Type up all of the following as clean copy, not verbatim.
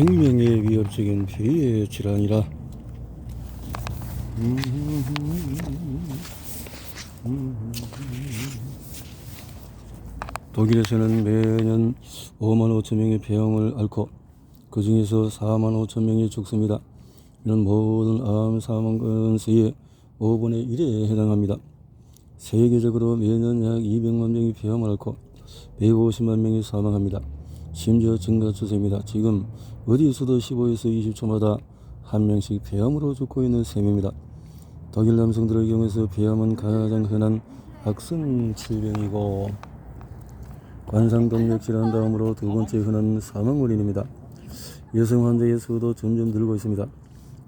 생명에 위협적인 폐의 질환이라 독일에서는 매년 5만 5천 명의 폐암을 앓고 그 중에서 4만 5천 명이 죽습니다. 이는 모든 암 사망 건수의 5분의 1에 해당합니다. 세계적으로 매년 약 200만 명이 폐암을 앓고 150만 명이 사망합니다. 심지어 증가 추세입니다. 지금 어디에서도 15에서 20초마다 한 명씩 폐암으로 죽고 있는 셈입니다. 독일 남성들의 경우에서 폐암은 가장 흔한 악성 질병이고 관상동맥 질환 다음으로 두 번째 흔한 사망 원인입니다. 여성 환자의 수도 점점 늘고 있습니다.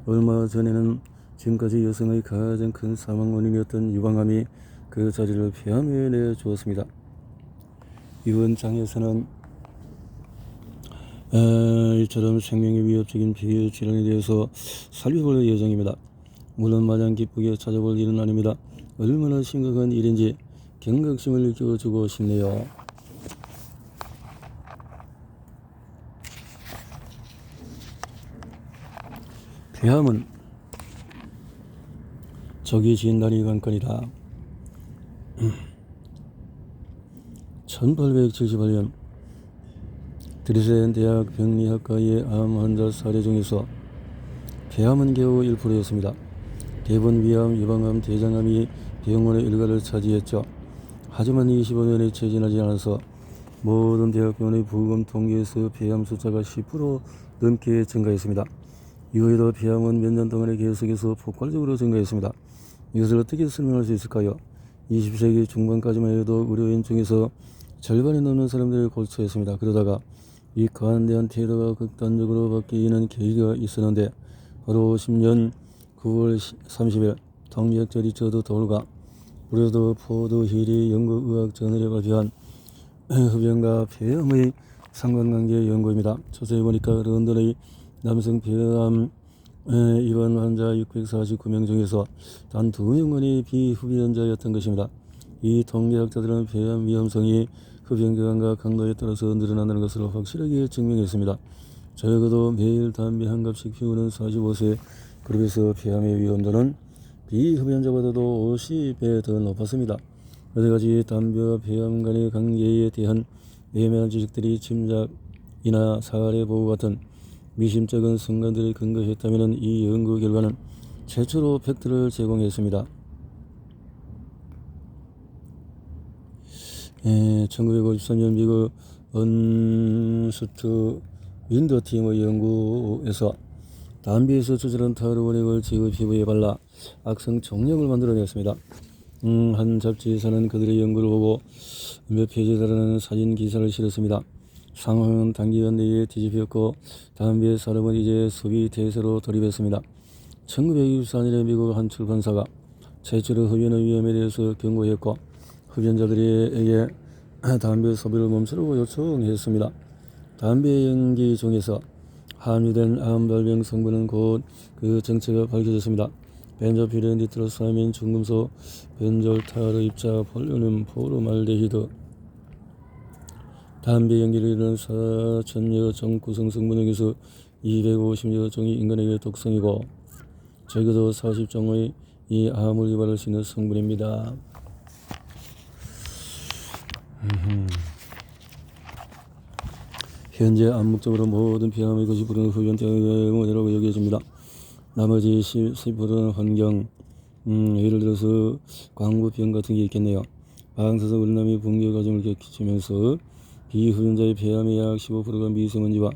얼마 전에는 지금까지 여성의 가장 큰 사망 원인이었던 유방암이 그 자리를 폐암에 내주었습니다. 이번 장에서는 이처럼 생명에 위협적인 폐 질환에 대해서 살펴볼 예정입니다. 물론 마냥 기쁘게 찾아볼 일은 아닙니다. 얼마나 심각한 일인지 경각심을 일깨워주고 싶네요. 폐암은 적이 진단이 관건이다. 1878년 드레스덴 대학 병리학과의 암 환자 사례 중에서 폐암은 겨우 1%였습니다. 대부분 위암, 유방암, 대장암이 병원의 일가를 차지했죠. 하지만 25년이 채 지나지 않아서 모든 대학병원의 부검 통계에서 폐암 숫자가 10% 넘게 증가했습니다. 이후에도 폐암은 몇 년 동안에 계속해서 폭발적으로 증가했습니다. 이것을 어떻게 설명할 수 있을까요? 20세기 중반까지만 해도 의료인 중에서 절반이 넘는 사람들이 골초했습니다. 그러다가 이 관대한 태도가 극단적으로 바뀌는 계기가 있었는데 바로 10년 9월 30일 동맥 리처드 돌과 브래드 포드 힐이 영국 의학 저널에 발표한 흡연과 폐암의 상관관계 연구입니다. 조사해 보니까 런던의 남성 폐암 입원 환자 649명 중에서 단 2명만이 비흡연자였던 것입니다. 이 통계학자들은 폐암 위험성이 흡연 기간과 강도에 따라서 늘어난다는 것을 확실하게 증명했습니다. 적어도 매일 담배 한 갑씩 피우는 45세 그룹에서 폐암의 위험도는 비흡연자보다도 50배 더 높았습니다. 여태까지 담배와 폐암 간의 관계에 대한 애매한 지식들이 짐작이나 사례 보고 같은 미심쩍은 순간들에 근거했다면 이 연구 결과는 최초로 팩트를 제공했습니다. 1953년 미국 언스트 윈더팀의 연구에서 담배에서 추출한 타르 원액을 지구 피부에 발라 악성 종양을 만들어냈습니다. 한 잡지에서는 그들의 연구를 보고 몇 페이지에 달하는 사진 기사를 실었습니다. 상황은 단기간 내에 뒤집혔고 담배의 산업은 이제 소비 대세로 돌입했습니다. 1964년에 미국 한 출판사가 최초로 흡연의 위험에 대해서 경고했고 흡연자들에게 담배 소비를 멈추라고 요청했습니다. 담배 연기 중에서 함유된 암발병 성분은 곧 그 정체가 밝혀졌습니다. 벤조필렌, 니트로사민, 중금속, 벤졸타르, 입자, 폴루늄, 포르말데히드. 담배 연기를 이루는 4,000여 종 구성 성분 중에서 250여 종이 인간에게 독성이고 적어도 40종의 이 암을 유발할 수 있는 성분입니다. 현재 암묵적으로 모든 폐암의 90%는 흡연 때문이라고 여겨집니다. 나머지 10%는 환경, 예를 들어서 광부병 같은 게 있겠네요. 방사선 우림남이 붕괴 과정을 겪으면서 비흡연자의 폐암의 약 15%가 미세먼지와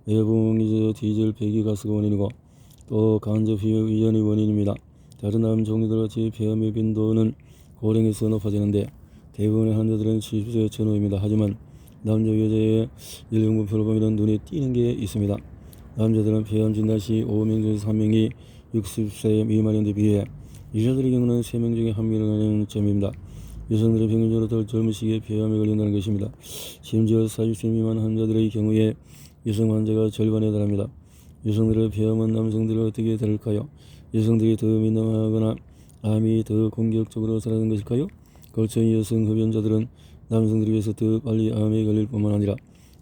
내부미저 디젤 배기가스가 원인이고 또 간접 위전이 원인입니다. 다른 암 종류들 같이 폐암의 빈도는 고령에서 높아지는데 대부분의 환자들은 70세 전후입니다. 하지만 남자 여자의 연령분포를 보면 눈에 띄는 게 있습니다. 남자들은 폐암 진단 시 5명 중에서 1명이 60세 미만인데 비해 여자들의 경우는 3명 중에 1명이라는 점입니다. 여성들은 평균적으로 더 젊은 시기에 폐암에 걸린다는 것입니다. 심지어 40세 미만 환자들의 경우에 여성 환자가 절반에 달합니다. 여성들의 폐암은 남성들을 어떻게 다를까요? 여성들이 더 민감하거나 암이 더 공격적으로 자라는 것일까요? 그렇죠. 여성 흡연자들은 남성들에 비해서 더 빨리 암에 걸릴 뿐만 아니라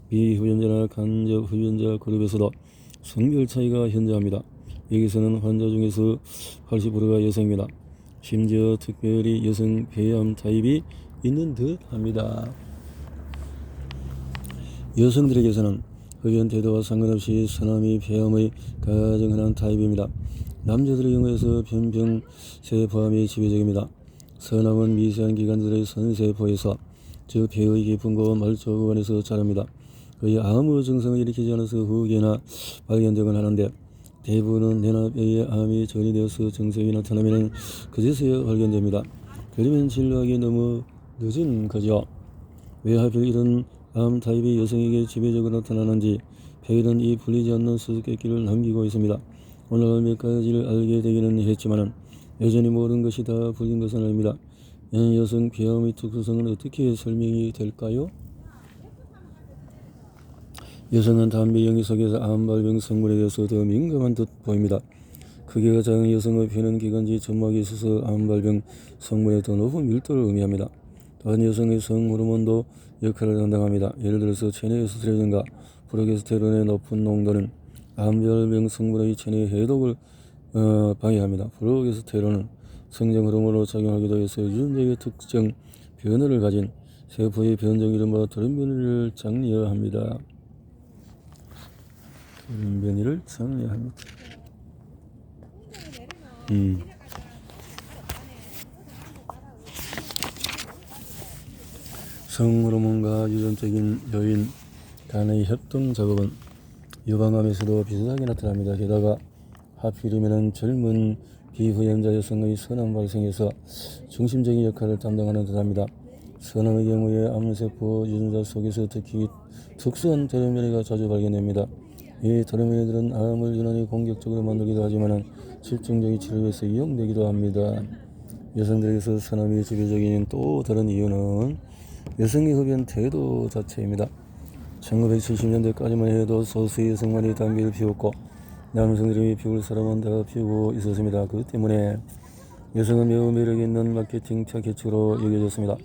비흡연자나 간접 흡연자 그룹에서도 성별 차이가 현저합니다. 여기서는 환자 중에서 80%가 여성입니다. 심지어 특별히 여성 폐암 타입이 있는 듯 합니다. 여성들에게서는 흡연 태도와 상관없이 서남이 폐암의 가장 흔한 타입입니다. 남자들의 경우에서 편평세포암이 지배적입니다. 서남은 미세한 기관들의 선세포에서 즉 폐의 깊은 곳 말초 구간에서 자랍니다. 거의 아무 증상을 일으키지 않아서 후계나 발견되곤 하는데 대부분은 뇌나 뼈에 암이 전이되어서 증상이 나타나면 그제서야 발견됩니다. 그러면 진료하기 너무 늦은 거죠. 왜 하필 이런 암 타입이 여성에게 지배적으로 나타나는지 백일은 이 풀리지 않는 수수께끼를 남기고 있습니다. 오늘 몇 가지를 알게 되기는 했지만 여전히 모든 것이 다 풀린 것은 아닙니다. 여성 폐암의 특수성은 어떻게 설명이 될까요? 여성은 담배 연기 속에서 암발병 성분에 대해서 더 민감한 듯 보입니다. 크기가 작은 여성의 폐는 기관지 점막이 있어서 암발병 성분에 더 높은 밀도를 의미합니다. 또한 여성의 성호르몬도 역할을 담당합니다. 예를 들어서 체내 에스트로겐과 프로게스테론의 높은 농도는 암발병 성분의 체내 해독을 방해합니다. 프로게스테론은 성장 호르몬으로 작용하기도 해서 유전적인 특정 변화를 가진 세포의 변종 이른바 돌연변이를 장려합니다. 돌연변이를 장려합니다. 성호르몬과 유전적인 요인 간의 협동 작업은 유방암에서도 비슷하게 나타납니다. 게다가 하필이면 젊은 비후염자 여성의 선암 발생에서 중심적인 역할을 담당하는 듯합니다. 선암의 경우에 암세포 유전자 속에서 특히 특수한 돌연변이가 자주 발견됩니다. 이 돌연변이들은 암을 유난히 공격적으로 만들기도 하지만 집중적인 치료에서 이용되기도 합니다. 여성들에게서 선암이 지배적인 또 다른 이유는 여성의 흡연 태도 자체입니다. 1970년대까지만 해도 소수의 여성만이 담배를 피웠고 남성들이 피울 사람은 다 피우고 있었습니다. 그 때문에 여성은 매우 매력 있는 마케팅 타겟으로 여겨졌습니다.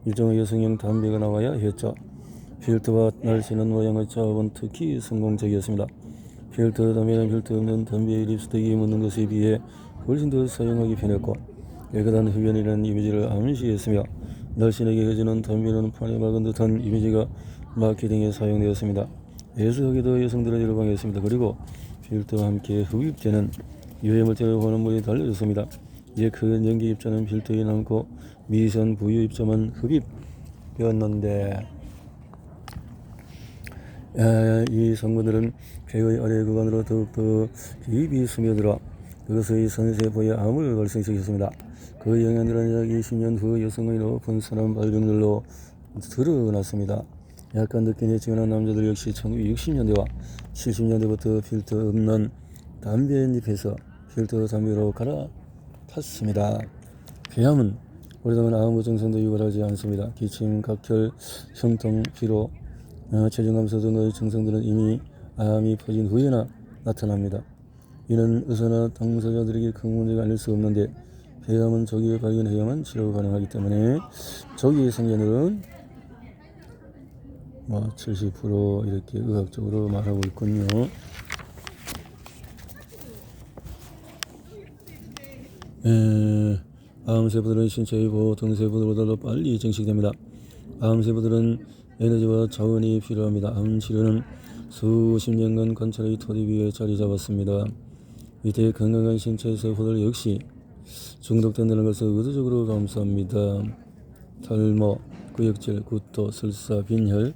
일종의 여성용 담배가 나와야 했죠. 필터와 날씨는 모양의 조합은 특히 성공적이었습니다. 필터 담배는 필터 없는 담배에 립스틱이 묻는 것에 비해 훨씬 더 사용하기 편했고 깨끗한 흡연이라는 이미지를 암시했으며 날씬하게 해주는 담배는 판에 박은 듯한 이미지가 마케팅에 사용되었습니다. 애석하게도 여성들은 열광했습니다. 그리고 필터와 함께 흡입되는 유해물질을 보는 물이 달라졌습니다. 이제 큰 전기 입자는 필터에 남고 미세한 부유 입자만 흡입되었는데 이 성분들은 폐의 아래 구간으로 더욱더 깊이 스며들어 그것의 선세포에 암을 발생시켰습니다. 그 영향들은 약 20년 후 여성의 높은 선암 발병률로 드러났습니다. 약간 늦긴 했지만 남자들 역시 1960년대와 70년대부터 필터 없는 담배잎에서 필터 담배로 갈아탔습니다. 폐암은 오래동안 아무 증상도 유발하지 않습니다. 기침, 각혈,胸痛, 피로, 체중 감소 등의 증상들은 이미 암이 퍼진 후에나 나타납니다. 이는 의사나 당사자들에게 큰 문제가 아닐 수 없는데 폐암은 조기에 발견해야만 치료가 가능하기 때문에 조기 생존율은 70% 이렇게 의학적으로 말하고 있군요. 암세포들은 신체의 보통 세포들보다도 빨리 증식됩니다. 암세포들은 에너지와 자원이 필요합니다. 암치료는 수십 년간 관찰의 토대 위에 자리 잡았습니다. 이때 건강한 신체 세포들 역시 중독된다는 것을 의도적으로 감수합니다. 탈모, 구역질, 구토, 설사, 빈혈,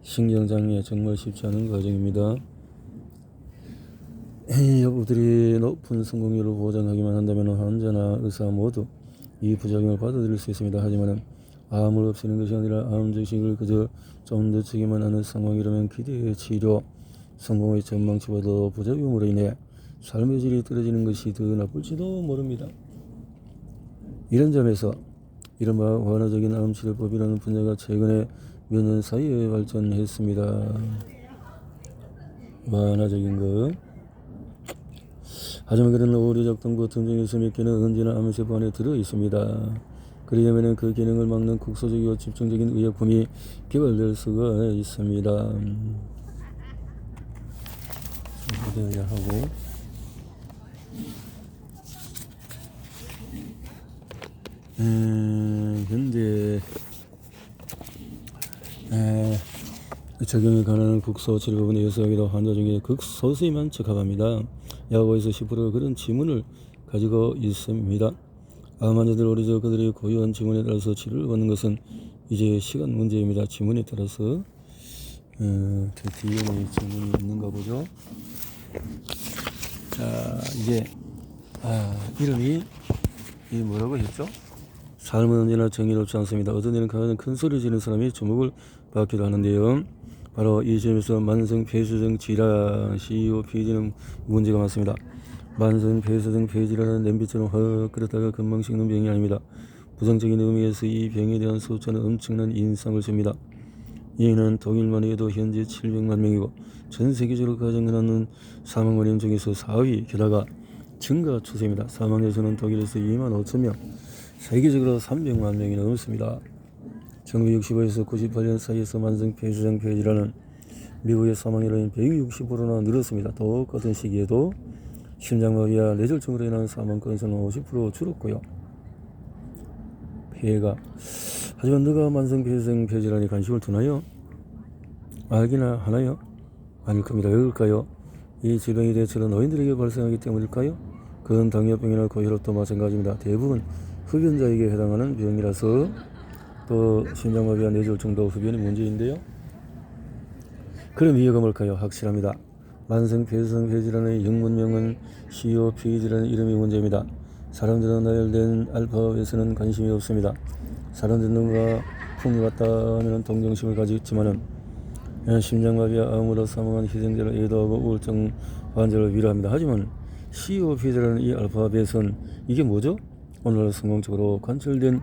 신경장애 정말 쉽지 않은 과정입니다. 이 여부들이 높은 성공률을 보장하기만 한다면 환자나 의사 모두 이 부작용을 받아들일 수 있습니다. 하지만 암을 없애는 것이 아니라 암 증식을 그저 좀 늦추기만 하는 상황이라면 기대 치료 성공의 전망치보다 부작용으로 인해 삶의 질이 떨어지는 것이 더 나쁠지도 모릅니다. 이런 점에서 이른바 완화적인 암치료법이라는 분야가 최근에 몇 년 사이에 발전했습니다. 완화적인 것. 하지만 그런 오류적 등부 특징에서 몇 개는 언제나 암세포 안에 들어 있습니다. 그러려면 그 기능을 막는 국소적이고 집중적인 의약품이 개발될 수가 있습니다. 되어야 하고, 현재 적용에 관한 국소 질병의 요소하기도 환자 중에 극소수에만 적합합니다. 약국에서 10% 그런 지문을 가지고 있습니다. 암 환자들 오히려 그들의 고유한 지문에 따라서 치료를 받는 것은 이제 시간 문제입니다. 지문에 따라서 DNA의 지문이 있는가 보죠. 자, 이제 이름이 뭐라고 했죠? 삶은 언제나 정의롭지 않습니다. 어떤 일은 가장 큰 소리 지르는 사람이 주목을 받기도 하는데요. 바로 이 점에서 만성 폐쇄성 질환 COPD는 문제가 많습니다. 만성 폐쇄성 폐질환은 냄비처럼 확 끓였다가 금방 식는 병이 아닙니다. 부정적인 의미에서 이 병에 대한 숫자는 엄청난 인상을 줍니다. 이는 독일만 해도 현재 700만 명이고 전 세계적으로 가장 흔한 사망 원인 중에서 4위, 게다가 증가 추세입니다. 사망자 수는 독일에서 2만 5천 명, 세계적으로 300만 명이 넘습니다. 1965에서 98년 사이에서 만성 폐쇄성 폐질환은 미국의 사망률은 160%나 늘었습니다. 똑같은 시기에도 심장마비와 뇌졸중으로 인한 사망 건수는 50% 줄었고요. 폐가 하지만 누가 만성 폐쇄성 폐질환에 관심을 두나요? 알기나 하나요? 아닐 겁니다. 왜일까요? 이 질병이 대체로 노인들에게 발생하기 때문일까요? 그건 당뇨병이나 고혈압도 마찬가지입니다. 대부분 흡연자에게 해당하는 병이라서 또 심장마비와 뇌졸중도 흡연이 문제인데요. 그럼 이유가 뭘까요? 확실합니다. 만성 폐쇄성 폐질환의 영문명은 COPD라는 이름이 문제입니다. 사람들은 나열된 알파벳에는 관심이 없습니다. 사람들은 누가 풍이 왔다 하면 동정심을 가지지만은 심장마비와 암으로 사망한 희생자를 애도하고 우울증 환자를 위로합니다. 하지만 COPD라는 이 알파벳은 이게 뭐죠? 오늘 성공적으로 관철된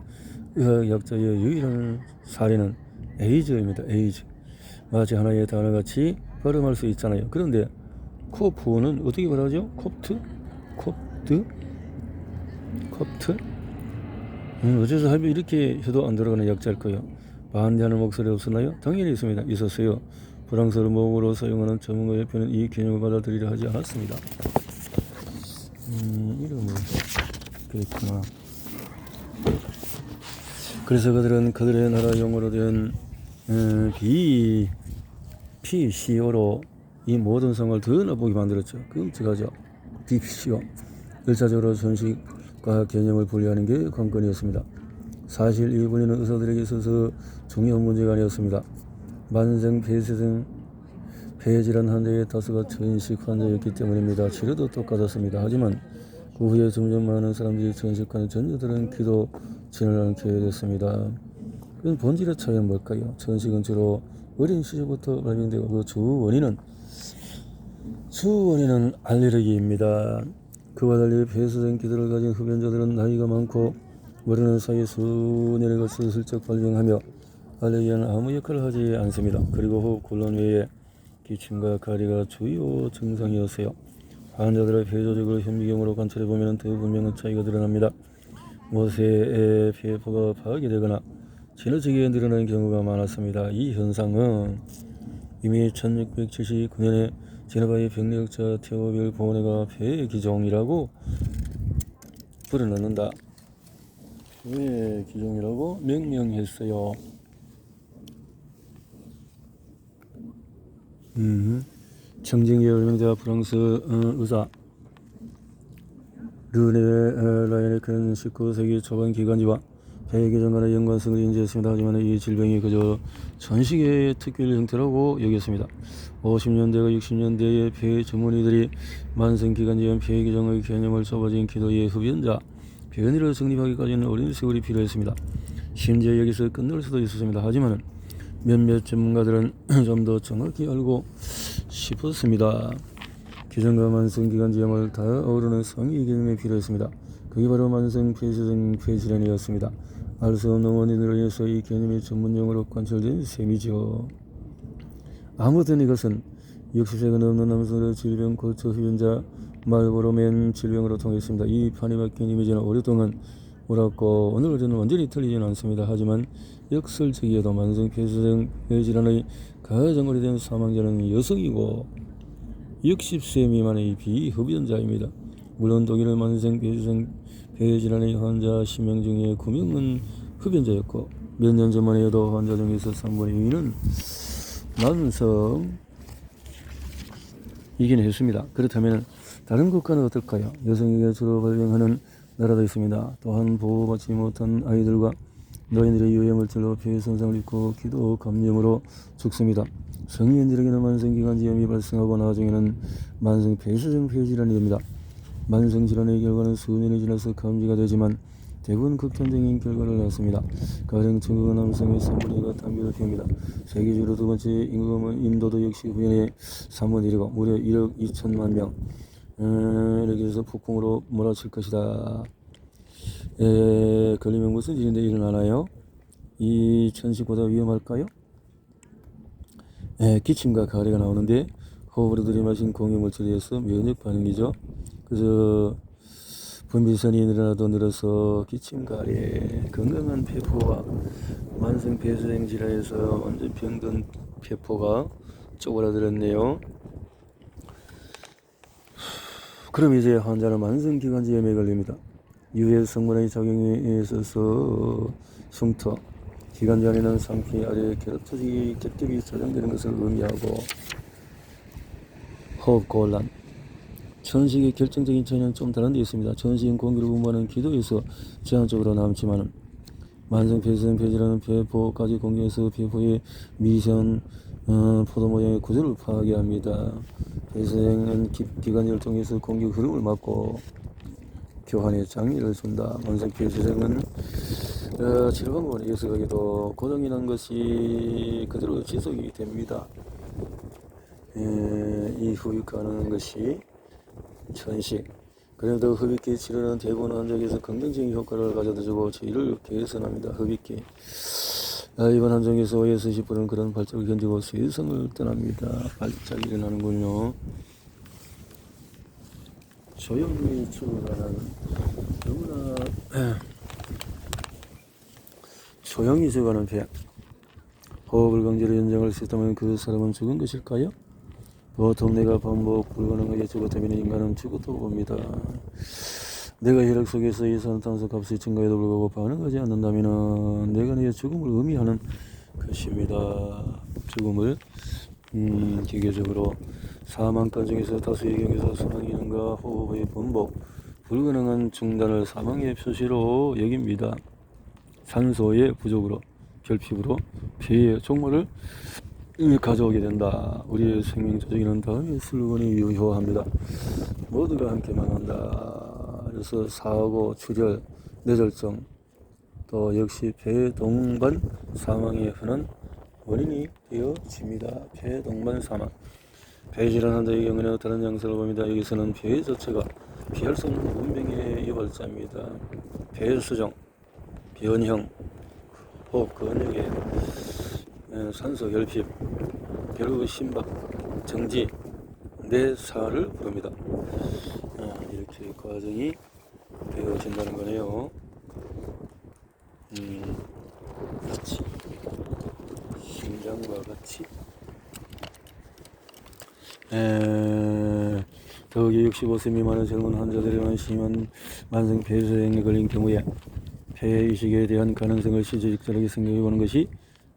의학약자의 유일한 사례는 에이즈입니다. 에이즈. 마치 하나의 단어같이 발음할 수 있잖아요. 그런데 코프는 어떻게 발음하죠? 콥트? 어째서 할배 이렇게 해도 안 들어가는 약자일 거예요. 반대하는 목소리 없었나요? 당연히 있습니다. 있었어요. 프랑스어를 모국어로 사용하는 전문가협회는 이 개념을 받아들이려 하지 않았습니다. 이름은 그랬구나. 그래서 그들은 그들의 나라 용어로 된 PCO로 이 모든 성을 더 나쁘게 만들었죠. 끔찍하죠. PCO. 일차적으로 전식과 개념을 분리하는 게 관건이었습니다. 사실 이 분리는 의사들에게 있어서 중요한 문제가 아니었습니다. 만성 폐쇄성 폐질환 환자의 다수가 전식 환자였기 때문입니다. 치료도 똑같았습니다. 하지만 그 후에 점점 많은 사람들이 전식과는 전혀 다른 기도 진을 않게 됐습니다. 그럼 본질의 차이는 뭘까요? 전식은 주로 어린 시절부터 발병되고 그 주원인은 알레르기입니다. 그와 달리 폐쇄성 기도를 가진 흡연자들은 나이가 많고 모르는 사이 수년에 걸쳐 슬쩍 발병하며 알레르기는 아무 역할을 하지 않습니다. 그리고 호흡 곤란 외에 기침과 가리가 주요 증상이었어요. 환자들의 폐조직을 현미경으로 관찰해보면 더 분명한 차이가 드러납니다. 모세의 폐포가 파괴되거나 지나치게 늘어나는 경우가 많았습니다. 이 현상은 이미 1679년에 제네바의 병력자 테오빌 보네가 폐기종이라고 불어넣는다. 폐기종이라고 명명했어요. 청진기의 발명자 프랑스 의사 르네 라이네크는 19세기 초반 기관지와 폐기종 간의 연관성을 인지했습니다. 하지만 이 질병이 그저 전식의 특별 형태라고 여겼습니다. 50년대와 60년대의 폐 전문의들이 만성기관지염 폐기종의 개념을 좁아진 기도의 흡연자 변이를 성립하기까지는 오랜 세월이 필요했습니다. 심지어 여기서 끝날 수도 있었습니다. 하지만 몇몇 전문가들은 좀 더 정확히 알고 싶었습니다. 기존과 만성기관지염을 다 어우르는 성의 개념이 필요했습니다. 그게 바로 만성 폐쇄성 폐질환이었습니다. 알 수 없는 원인으로 인해서 이 개념이 전문용어로 관철된 셈이죠. 아무튼 이것은 60세가 넘는 남성의 질병 골초 흡연자 말보로맨 질병으로 통했습니다. 이 판이 바뀐 이미지는 오랫동안 옳았고 오늘은 완전히 틀리지는 않습니다. 하지만 역설적이어도 만성 폐쇄성 폐질환의 가장 오래된 사망자는 여성이고 60세 미만의 비흡연자입니다. 물론 독일의 만성 폐질환의 환자 10명 중에 9명은 흡연자였고 몇 년 전만 해도 환자 중에서 3분의 2는 만성이긴 했습니다. 그렇다면 다른 국가는 어떨까요? 여성에게 주로 발병하는 나라도 있습니다. 또한 보호받지 못한 아이들과 노인들의 유해물질로 폐 손상을 입고 기도 감염으로 죽습니다. 성인들에게는 만성기관지염이 발생하고 나중에는 만성 폐쇄성 폐질환이 됩니다. 만성질환의 결과는 수년이 지나서 감지가 되지만 대부분 극단적인 결과를 낳습니다. 가령 중국 남성의 3분의 2가 담배를 피웁니다. 세계적으로 두 번째 임금은 인도도 역시 흡연의 3분의 1이고 무려 1억 2천만 명 이렇게 해서 폭풍으로 몰아칠 것이다. 걸리면 무슨 일인데 일어나나요? 이 천식보다 위험할까요? 기침과 가래가 나오는데 호흡으로 들이마신 공기물질에 의해서 면역 반응이죠. 그래서 분비선이 늘어서 기침, 가래, 건강한 폐포와 만성 폐쇄성 질환에서 완전 병든 폐포가 쪼그라들었네요. 그럼 이제 환자는 만성기관지염에 걸립니다. 유해 성분의 작용에 있어서 흉터, 기관지 안에는 상피 아래 겹겹이 저장되는 것을 의미하고 호흡곤란, 천식의 결정적인 차이는 좀 다른 데 있습니다. 천식은 공기를 분무하는 기도에서 제한적으로 남지만 만성 폐쇄성 폐질환은 폐포까지 공기에서 폐포의 미세한 포도 모양의 구조를 파괴합니다. 폐쇄성은 기관지를 통해서 공기 흐름을 막고 교환에 장애를 준다. 만성 폐쇄성은 치료 방법에 의해서 가기도 고정이 난 것이 그대로 지속이 됩니다. 이 흡입하는 것이 천식. 그래도 흡입기 치료는 대부분 환자에게서 긍정적인 효과를 가져다주고 저희를 개선합니다. 흡입기. 이번 한정에서 5에서 10분은 그런 발작을 견디고 세상을 떠납니다. 발작이 일어나는군요. 조용히 죽어가는 너무나 조용히 죽어가는 폐. 호흡을 강제로 연장할 수 있다면 그 사람은 죽은 것일까요? 보통 내가 반복 불가능하게 죽었다면 인간은 죽었다고 봅니다. 내가 혈액 속에서 이산화탄소 값이 증가해도 불구하고 반응하지 않는다면 내가 내 죽음을 의미하는 것입니다. 죽음을 기계적으로 사망간 중에서 다수의 경우에서 순환 기능과 호흡의 번복, 불가능한 중단을 사망의 표시로 여깁니다. 산소의 부족으로, 결핍으로 폐의 종말을 가져오게 된다. 우리의 생명 조직에는 다음의 슬로건이 유효합니다. 모두가 함께 망한다. 그래서 사고, 출혈, 뇌졸중, 또 역시 폐동반 사망의 흔한 원인이 되어집니다. 폐동반 사망. 폐질환 환자의 경우는 다른 양상을 봅니다. 여기서는 폐 자체가 피할 수 없는 문명의 유발자입니다. 폐수정, 변형, 호흡 근육의 산소 결핍, 결국 심박, 정지, 뇌사를 부릅니다. 이렇게 과정이 되어진다는 거네요. 같이 심장과 같이 더욱이 65세 미만의 젊은 환자들에는 심한 만성 폐쇄성에 걸린 경우에 폐이식에 대한 가능성을 시시적절하게 생각해보는 것이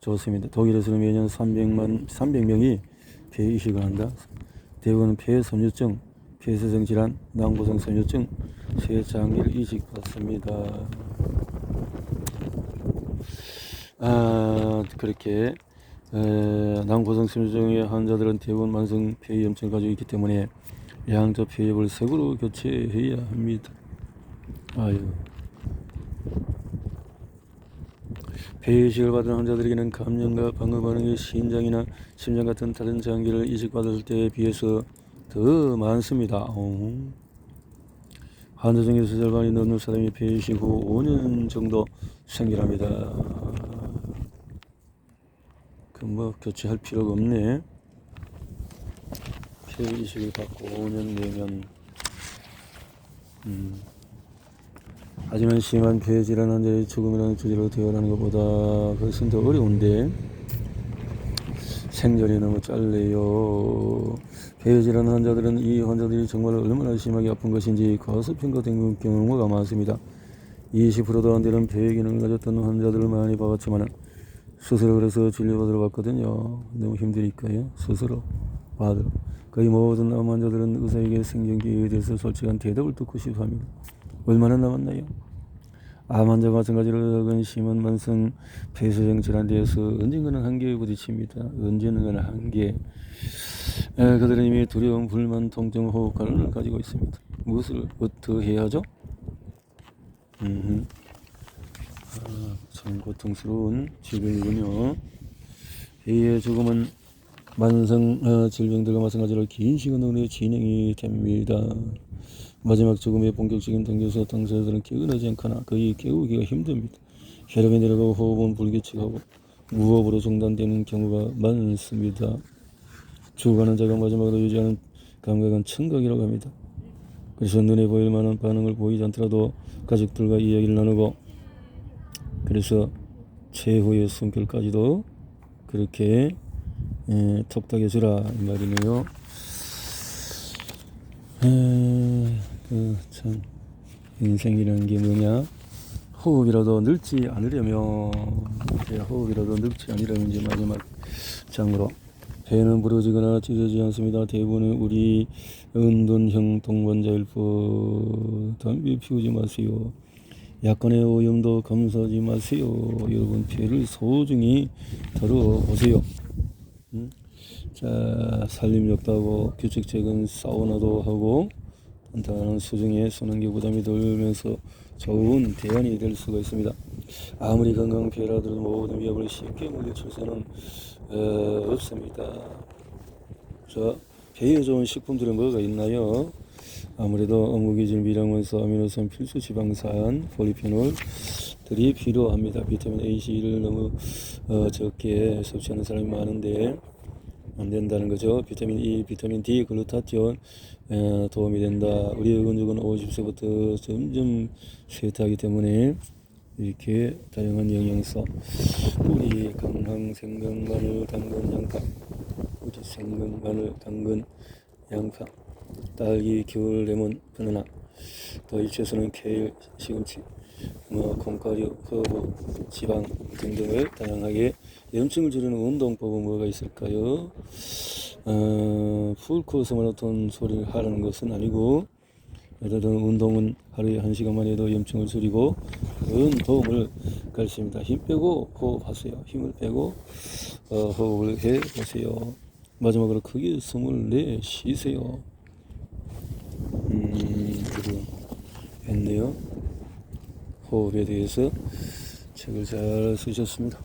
좋습니다. 독일에서는 매년 300명이 폐이식을 한다. 대부분은 폐섬유증, 폐쇄성 질환, 난고성 섬유증, 쇠장기를 이식받습니다. 그렇게 난고성 섬유증의 환자들은 대부분 만성 폐위염증을 가지고 있기 때문에 양쪽 폐엽을 색으로 교체해야 합니다. 폐이식을 받은 환자들에게는 감염과 방어 반응이 신장이나 심장 같은 다른 장기를 이식받았을 때에 비해서 더 많습니다. 환자 중에서 절반이 넘는 사람이 폐이식 후 5년 정도 생길합니다. 뭐 교체할 필요가 없네. 폐이식을 받고 5년 내면 하지만 심한 폐질환 환자의 죽음이라는 주제로 대화하는 것보다 훨씬 더 어려운데 생전이 너무 짧네요. 폐질환 환자들은 이 환자들이 정말 얼마나 심하게 아픈 것인지 과소평가된 경우가 많습니다. 20%도 안 되는 폐 기능을 가졌던 환자들을 많이 봐왔지만 수술을 해서 진료받으러 갔거든요. 너무 힘드니까요. 스스로 받으러. 거의 모든 암 환자들은 의사에게 생존기에 대해서 솔직한 대답을 듣고 싶어 합니다. 얼마나 남았나요? 암 환자와 마찬가지로 작은 심한 만성 폐쇄성 질환에 대해서 언젠가는 한계에 부딪힙니다. 언젠가는 한계. 그들은 이미 두려움, 불만, 통증, 호흡곤란을 가지고 있습니다. 무엇을 어떻게 해야 하죠? 참 고통스러운 질병이군요. 폐의 죽음은 만성 질병들과 마찬가지로 긴 시간 후에 진행이 됩니다. 마지막 죽음의 본격적인 단계에서 당사자들은 깨어나지 않거나 거의 깨우기가 힘듭니다. 혈압이 내려가고 호흡은 불규칙하고 무호흡으로 중단되는 경우가 많습니다. 죽어가는 자가 마지막으로 유지하는 감각은 청각이라고 합니다. 그래서 눈에 보일 만한 반응을 보이지 않더라도 가족들과 이야기를 나누고 그래서 최후의 숨결까지도 그렇게 톡닥여주라 이 말이네요. 참 인생이라는 게 뭐냐? 호흡이라도 늙지 않으려면 호흡이라도 늙지 않으려면 이제 마지막 장으로 폐는 부러지거나 찢어지지 않습니다. 대부분은 우리 은둔형 동반자일 뿐. 담배 피우지 마세요. 약간의 오염도 감수하지 마세요. 여러분 폐를 소중히 다뤄보세요. 자, 살림욕도 하고 규칙적인 사우나도 하고 단단한 수중에 수능기 부담이 덜면서 좋은 대안이 될 수가 있습니다. 아무리 건강 폐라도 모든 위협을 쉽게 물리칠 수는 없습니다. 자, 폐에 좋은 식품들은 뭐가 있나요? 아무래도 어묵이질, 미량원소, 아미노산, 필수 지방산, 폴리페놀들이 필요합니다. 비타민 A, C를 너무 적게 섭취하는 사람이 많은데 안 된다는 거죠. 비타민 E, 비타민 D, 글루타티온 도움이 된다. 우리 근육은 50세부터 점점 쇠퇴하기 때문에 이렇게 다양한 영양소, 뿌리, 강황, 생강, 마늘, 당근, 양파, 뿌리, 생강, 마늘, 당근, 양파, 딸기, 귤, 레몬, 바나나, 또 입체에서는 케일, 시금치, 콩가루, 허브, 지방 등등을 다양하게 염증을 줄이는 운동법은 뭐가 있을까요? 풀코스 마라톤 소리를 하라는 것은 아니고 어쨌든 운동은 하루에 1시간만 해도 염증을 줄이고 큰 도움을 가르칩니다. 힘 빼고 호흡하세요. 힘을 빼고 호흡을 해보세요. 마지막으로 크게 숨을 내쉬세요. 그리고 했네요. 호흡에 대해서 책을 잘 쓰셨습니다.